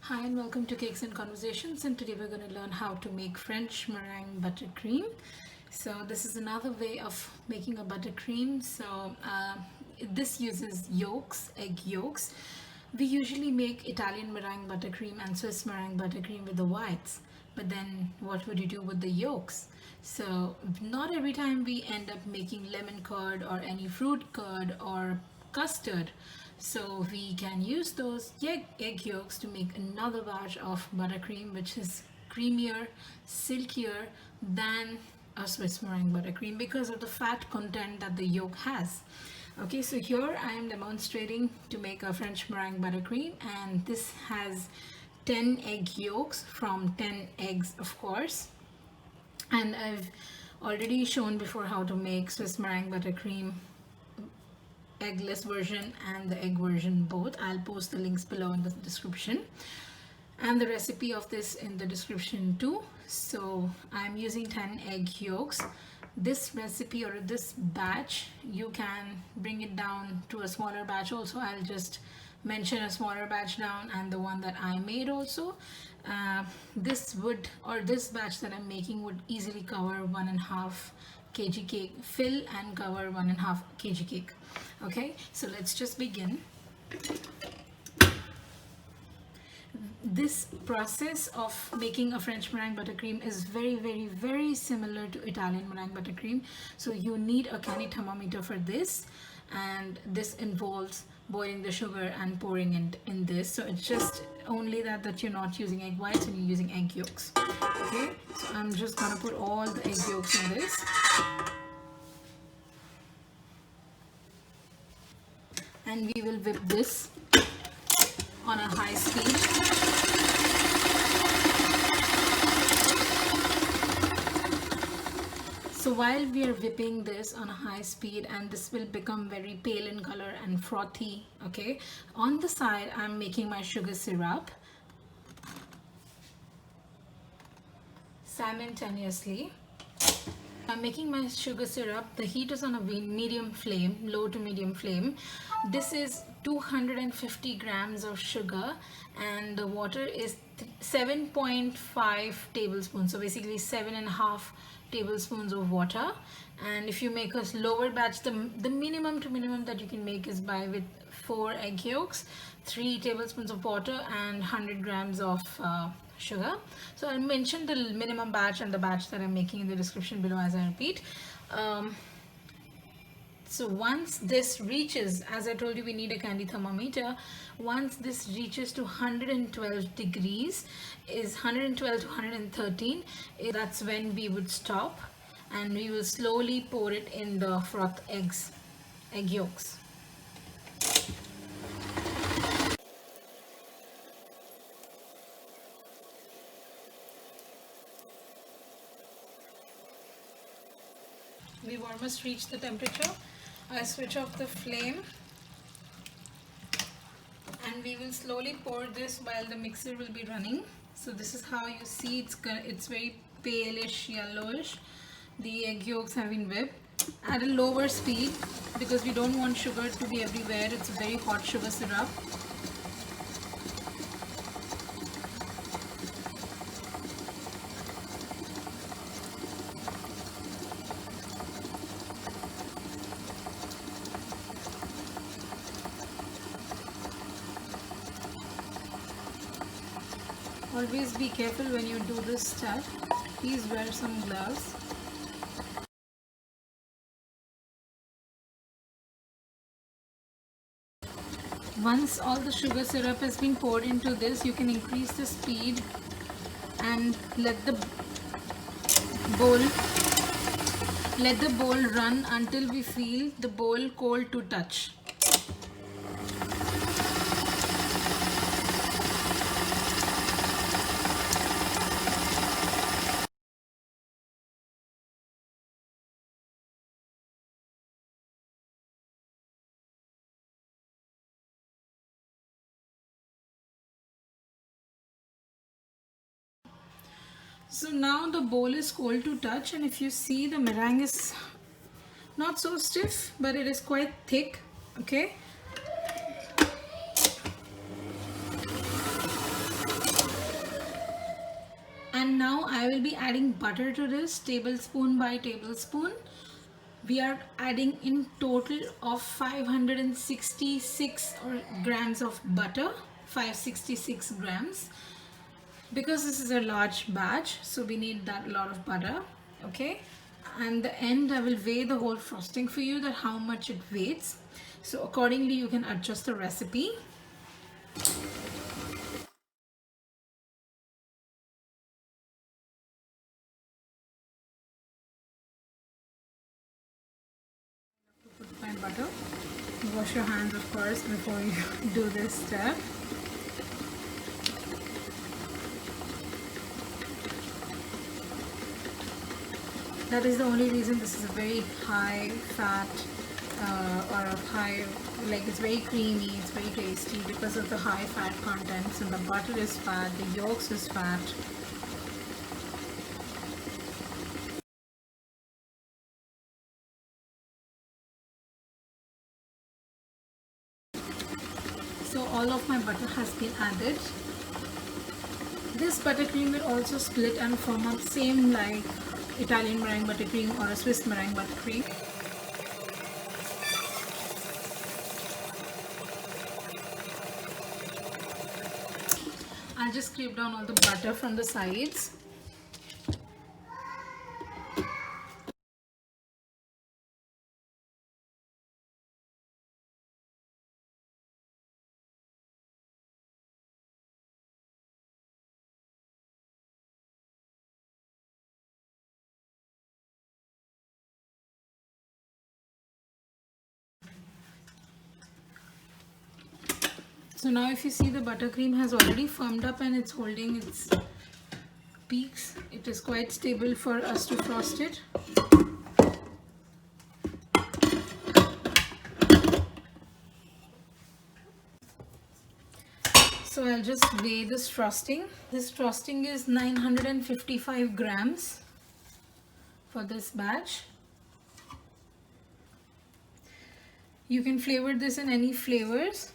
Hi and welcome to Cakes and Conversations, and today we're going to learn how to make French meringue buttercream. So this is another way of making a buttercream. This uses egg yolks. We usually make Italian meringue buttercream and Swiss meringue buttercream with the whites, but then what would you do with the yolks? So not every time we end up making lemon curd or any fruit curd or custard. So we can use those egg yolks to make another batch of buttercream, which is creamier, silkier than a Swiss meringue buttercream because of the fat content that the yolk has. Okay, so here I am demonstrating to make a French meringue buttercream, and this has 10 egg yolks from 10 eggs, of course. And I've already shown before how to make Swiss meringue buttercream eggless version and the egg version both. I'll post the links below in the description and the recipe of this in the description too. So I'm using 10 egg yolks. This recipe or this batch, you can bring it down to a smaller batch also. I'll just mention a smaller batch down and the one that I made also. This batch that I'm making would easily cover 1.5 kg cake, fill and cover 1.5 kg cake. Okay, so let's just begin. This process of making a French meringue buttercream is very similar to Italian meringue buttercream. So you need a candy thermometer for this, and this involves boiling the sugar and pouring it in this. So it's just only that you're not using egg whites and you're using egg yolks. Okay, so I'm just gonna put all the egg yolks in this. And we will whip this on a high speed. So while we are whipping this on a high speed, and this will become very pale in color and frothy, okay, on the side I'm making my sugar syrup simultaneously. I'm making my sugar syrup. The heat is on a medium flame, low to medium flame. This is 250 grams of sugar, and the water is 7.5 tablespoons. So basically 7.5 tablespoons of water. And if you make a lower batch, the minimum to minimum that you can make is with 4 egg yolks, 3 tablespoons of water, and 100 grams of sugar. So I'll mention the minimum batch and the batch that I'm making in the description below as I repeat. So once this reaches, as I told you, we need a candy thermometer. Once this reaches to 112 degrees, is 112 to 113, that's when we would stop, and we will slowly pour it in the froth egg yolks. We've almost reached the temperature. I switch off the flame, and we will slowly pour this while the mixer will be running. So this is how you see it's very palish yellowish. The egg yolks have been whipped at a lower speed because we don't want sugar to be everywhere. It's a very hot sugar syrup. Always be careful when you do this stuff. Please wear some gloves. Once all the sugar syrup has been poured into this, you can increase the speed and let the bowl run until we feel the bowl cold to touch. So now the bowl is cold to touch, and if you see, the meringue is not so stiff, but it is quite thick. Okay, I will be adding butter to this, tablespoon by tablespoon. We are adding in total of 566 grams of butter, 566 grams, because this is a large batch, so we need that lot of butter. Okay, and the end I will weigh the whole frosting for you, that how much it weighs, so accordingly you can adjust the recipe. Put my butter. Wash your hands of course before you do this step. That is the only reason this is a very high fat or a high, like it's very creamy, it's very tasty, because of the high fat contents, and the butter is fat, the yolks is fat. So all of my butter has been added. This buttercream will also split and form up same like Italian meringue buttercream or a Swiss meringue buttercream. I'll just scrape down all the butter from the sides. So now if you see, the buttercream has already firmed up and it's holding its peaks. It is quite stable for us to frost it. So I'll just weigh this frosting. This frosting is 955 grams for this batch. You can flavor this in any flavors.